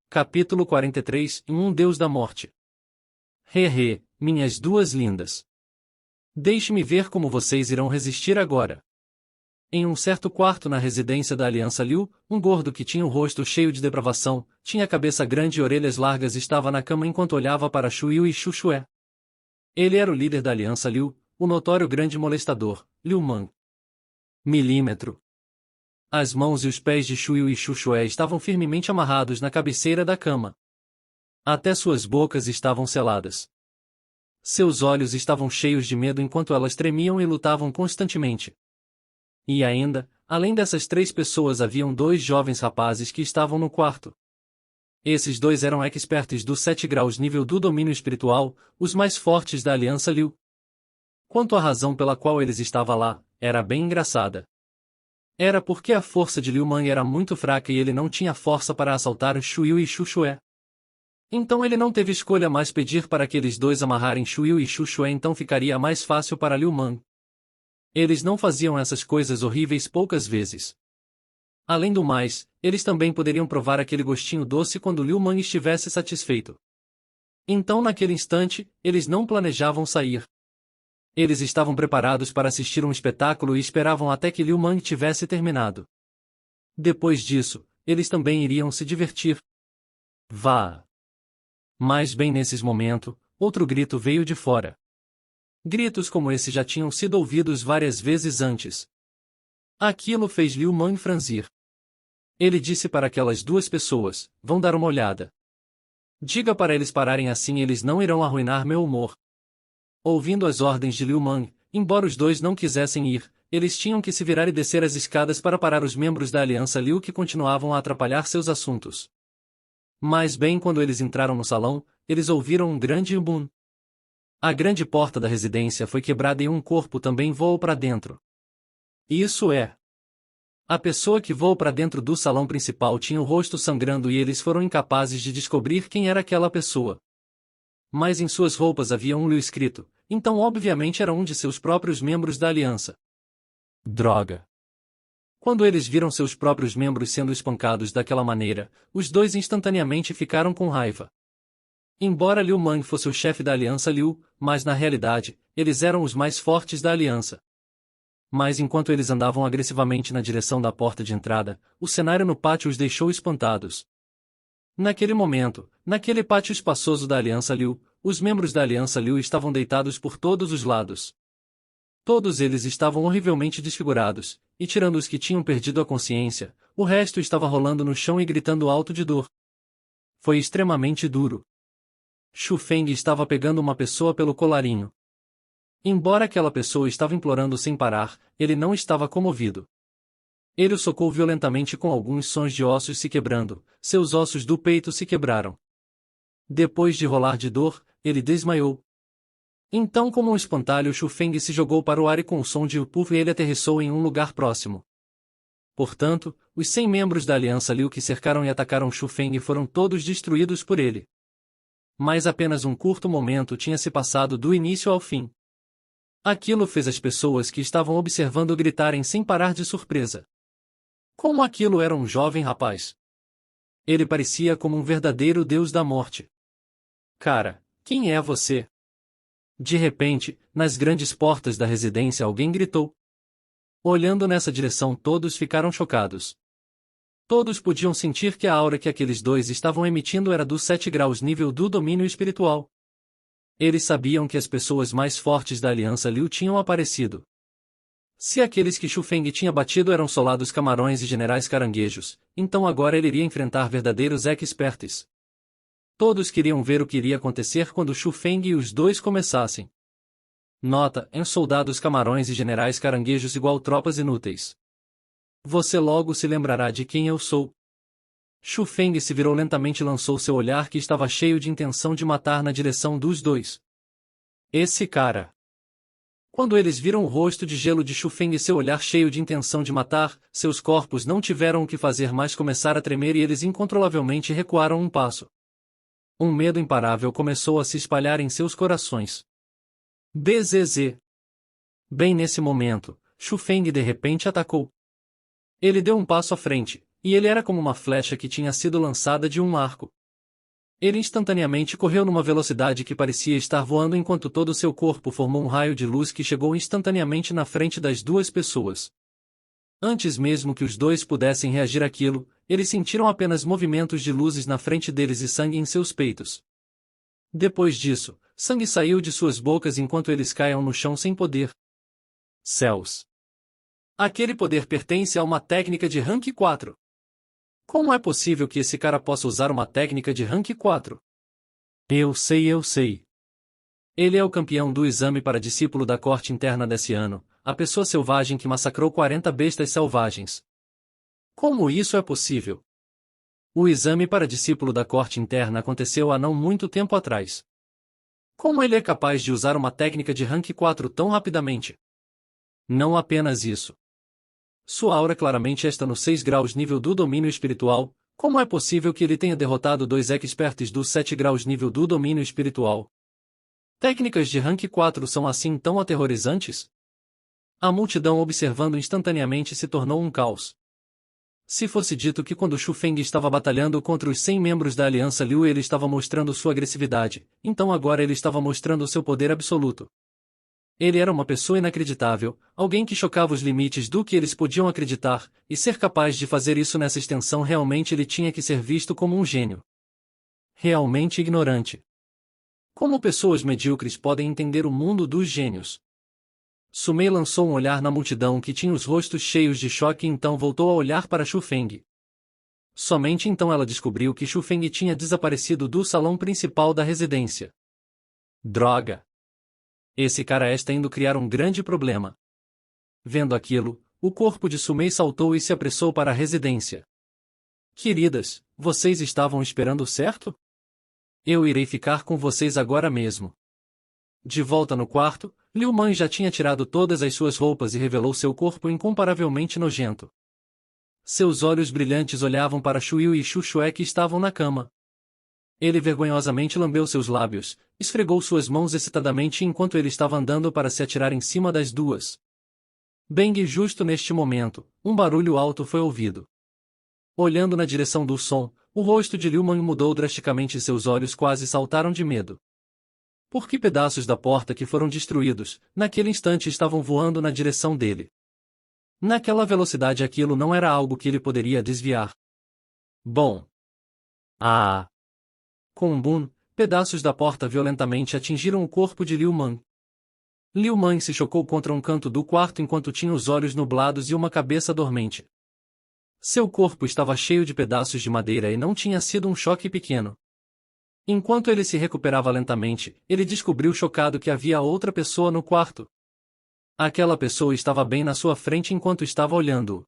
Capítulo 43 Um Deus da Morte. Minhas duas lindas. Deixe-me ver como vocês irão resistir agora. Em um certo quarto na residência da Aliança Liu, um gordo que tinha o rosto cheio de depravação, tinha cabeça grande e orelhas largas estava na cama enquanto olhava para Shu Yu e Shu Shue. Ele era o líder da Aliança Liu, o notório grande molestador, Liu Mang. Milímetro. As mãos e os pés de Shu Yu e Shu Shue estavam firmemente amarrados na cabeceira da cama. Até suas bocas estavam seladas. Seus olhos estavam cheios de medo enquanto elas tremiam e lutavam constantemente. E ainda, além dessas três pessoas haviam dois jovens rapazes que estavam no quarto. Esses dois eram experts do 7 graus nível do domínio espiritual, os mais fortes da Aliança Liu. Quanto à razão pela qual eles estavam lá, era bem engraçada. Era porque a força de Liu Mang era muito fraca e ele não tinha força para assaltar Shu Yu e Shu Shue. Então ele não teve escolha mais pedir para aqueles dois amarrarem Shu Yu e Shu Shue, então ficaria mais fácil para Liu Mang. Eles não faziam essas coisas horríveis poucas vezes. Além do mais, eles também poderiam provar aquele gostinho doce quando Liu Mang estivesse satisfeito. Então naquele instante, eles não planejavam sair. Eles estavam preparados para assistir um espetáculo e esperavam até que Liu Mang tivesse terminado. Depois disso, eles também iriam se divertir. Vá! Mas bem nesses momentos, outro grito veio de fora. Gritos como esse já tinham sido ouvidos várias vezes antes. Aquilo fez Liu Mang franzir. Ele disse para aquelas duas pessoas: vão dar uma olhada. Diga para eles pararem, assim eles não irão arruinar meu humor. Ouvindo as ordens de Liu Mang, embora os dois não quisessem ir, eles tinham que se virar e descer as escadas para parar os membros da Aliança Liu que continuavam a atrapalhar seus assuntos. Mas bem quando eles entraram no salão, eles ouviram um grande boom. A grande porta da residência foi quebrada e um corpo também voou para dentro. Isso é. A pessoa que voou para dentro do salão principal tinha o rosto sangrando e eles foram incapazes de descobrir quem era aquela pessoa. Mas em suas roupas havia um Liu escrito, então obviamente era um de seus próprios membros da aliança. Droga! Quando eles viram seus próprios membros sendo espancados daquela maneira, os dois instantaneamente ficaram com raiva. Embora Liu Mang fosse o chefe da Aliança Liu, mas na realidade, eles eram os mais fortes da aliança. Mas enquanto eles andavam agressivamente na direção da porta de entrada, o cenário no pátio os deixou espantados. Naquele momento, naquele pátio espaçoso da Aliança Liu, os membros da Aliança Liu estavam deitados por todos os lados. Todos eles estavam horrivelmente desfigurados, e tirando os que tinham perdido a consciência, o resto estava rolando no chão e gritando alto de dor. Foi extremamente duro. Shu Feng estava pegando uma pessoa pelo colarinho. Embora aquela pessoa estava implorando sem parar, ele não estava comovido. Ele o socou violentamente com alguns sons de ossos se quebrando, seus ossos do peito se quebraram. Depois de rolar de dor, ele desmaiou. Então, como um espantalho, Shu Feng se jogou para o ar e com o som de puff ele aterrissou em um lugar próximo. Portanto, os 100 membros da Aliança Liu que cercaram e atacaram Shu Feng foram todos destruídos por ele. Mas apenas um curto momento tinha se passado do início ao fim. Aquilo fez as pessoas que estavam observando gritarem sem parar de surpresa. Como aquilo era um jovem rapaz. Ele parecia como um verdadeiro deus da morte. Cara, quem é você? De repente, nas grandes portas da residência alguém gritou. Olhando nessa direção todos ficaram chocados. Todos podiam sentir que a aura que aqueles dois estavam emitindo era do 7 graus nível do domínio espiritual. Eles sabiam que as pessoas mais fortes da Aliança Liu tinham aparecido. Se aqueles que Shu Feng tinha batido eram soldados camarões e generais caranguejos, então agora ele iria enfrentar verdadeiros experts. Todos queriam ver o que iria acontecer quando Shu Feng e os dois começassem. Nota: em soldados camarões e generais caranguejos igual tropas inúteis. Você logo se lembrará de quem eu sou. Shu Feng se virou lentamente e lançou seu olhar que estava cheio de intenção de matar na direção dos dois. Esse cara. Quando eles viram o rosto de gelo de Shu Feng e seu olhar cheio de intenção de matar, seus corpos não tiveram o que fazer mais começar a tremer e eles incontrolavelmente recuaram um passo. Um medo imparável começou a se espalhar em seus corações. BZZ. Bem nesse momento, Shu Feng de repente atacou. Ele deu um passo à frente, e ele era como uma flecha que tinha sido lançada de um arco. Ele instantaneamente correu numa velocidade que parecia estar voando enquanto todo o seu corpo formou um raio de luz que chegou instantaneamente na frente das duas pessoas. Antes mesmo que os dois pudessem reagir àquilo, eles sentiram apenas movimentos de luzes na frente deles e sangue em seus peitos. Depois disso, sangue saiu de suas bocas enquanto eles caíam no chão sem poder. Céus! Aquele poder pertence a uma técnica de rank 4. Como é possível que esse cara possa usar uma técnica de rank 4? Eu sei. Ele é o campeão do exame para discípulo da corte interna desse ano, a pessoa selvagem que massacrou 40 bestas selvagens. Como isso é possível? O exame para discípulo da corte interna aconteceu há não muito tempo atrás. Como ele é capaz de usar uma técnica de rank 4 tão rapidamente? Não apenas isso. Sua aura claramente está no 6 graus nível do domínio espiritual. Como é possível que ele tenha derrotado 2 experts do 7 graus nível do domínio espiritual? Técnicas de rank 4 são assim tão aterrorizantes? A multidão observando instantaneamente se tornou um caos. Se fosse dito que quando Xu Feng estava batalhando contra os 100 membros da Aliança Liu ele estava mostrando sua agressividade, então agora ele estava mostrando seu poder absoluto. Ele era uma pessoa inacreditável, alguém que chocava os limites do que eles podiam acreditar, e ser capaz de fazer isso nessa extensão realmente ele tinha que ser visto como um gênio. Realmente ignorante. Como pessoas medíocres podem entender o mundo dos gênios? Sumei lançou um olhar na multidão que tinha os rostos cheios de choque e então voltou a olhar para Xu Feng. Somente então ela descobriu que Xu Feng tinha desaparecido do salão principal da residência. Droga! Esse cara está indo criar um grande problema. Vendo aquilo, o corpo de Sumei saltou e se apressou para a residência. Queridas, vocês estavam esperando certo? Eu irei ficar com vocês agora mesmo. De volta no quarto, Liu Man já tinha tirado todas as suas roupas e revelou seu corpo incomparavelmente nojento. Seus olhos brilhantes olhavam para Xu Yu e Xu Xue que estavam na cama. Ele vergonhosamente lambeu seus lábios, esfregou suas mãos excitadamente enquanto ele estava andando para se atirar em cima das duas. Bem, justo neste momento, um barulho alto foi ouvido. Olhando na direção do som, o rosto de Liu Man mudou drasticamente e seus olhos quase saltaram de medo. Porque pedaços da porta que foram destruídos, naquele instante estavam voando na direção dele. Naquela velocidade aquilo não era algo que ele poderia desviar. Bom. Com um boom, pedaços da porta violentamente atingiram o corpo de Liu Man. Liu Man se chocou contra um canto do quarto enquanto tinha os olhos nublados e uma cabeça dormente. Seu corpo estava cheio de pedaços de madeira e não tinha sido um choque pequeno. Enquanto ele se recuperava lentamente, ele descobriu chocado que havia outra pessoa no quarto. Aquela pessoa estava bem na sua frente enquanto estava olhando-o.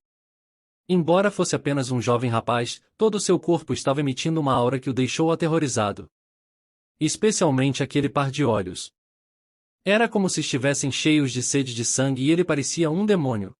Embora fosse apenas um jovem rapaz, todo seu corpo estava emitindo uma aura que o deixou aterrorizado. Especialmente aquele par de olhos. Era como se estivessem cheios de sede de sangue e ele parecia um demônio.